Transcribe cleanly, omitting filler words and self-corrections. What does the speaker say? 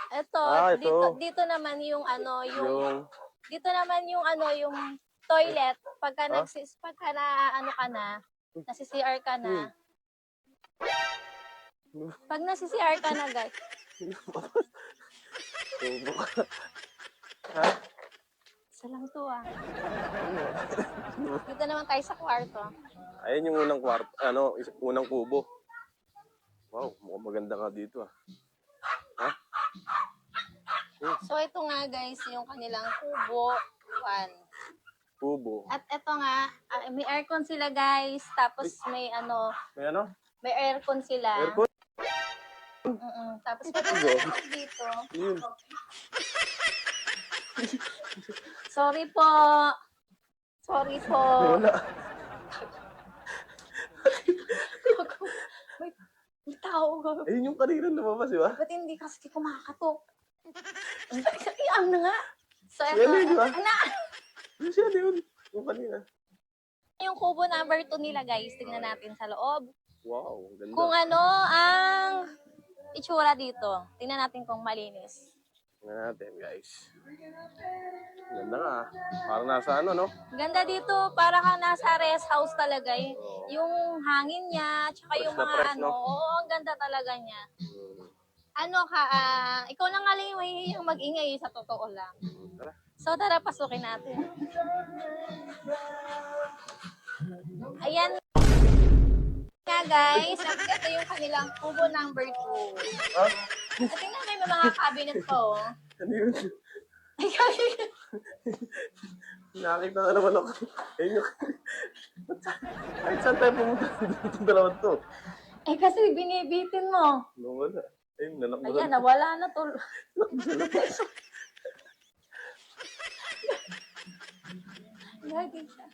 Ito, ito. dito naman yung ano, Yung, dito naman yung ano, yung toilet. Pagka Ah? pagka na ano ka na, nasi-CR ka na. Pag nasi-CR ka na, guys. tubo ka. Ha? Isa lang to ah. Dito naman tayo sa kwarto. Ayun yung unang kwarto, unang kubo. Wow, mukhang maganda ka dito ah. Ha? So ito nga guys, yung kanilang kubo. Kubo. At ito nga, may aircon sila guys. Tapos may ano, May ano? may aircon sila. Aircon? Tapos pagdating dito, Yun. sorry po. Sorry po. Wala. May tao ka. Ayun yung kanina lumabas, di ba? Ba't hindi kasi kumakatok? Iyan na nga. So, Si ano yun, di ba? Ana! Yung siya yun. Yung kanina. Yung kubo number 2 nila guys. Tingnan natin sa loob. Wow, ganda. Kung ano ang itsura dito. Tingnan natin kung malinis. Tingnan natin, guys. Ganda nga. Parang nasa ano, no? Ganda dito. Para kang nasa rest house talaga. Yung hangin niya, tsaka Fresh yung na mga fresh, ano. no? Oo, ang ganda talaga niya. Ano ka, ikaw na nga lang yung mahihiyang mag-ingay sa totoo lang. Tara. So, tara, pasukin natin. Ayan nga guys, at ito yung kanilang kubo number 2. Ah? At tingnan may mga cabinet po. Ano yun? Nakakita na naman ako. Ayun yung... Kahit saan tayo pumunta dito dalawang to? Eh kasi binibitin mo. Wala. Ayun, nanak mo Ayan, nawala na to. Gagi siya.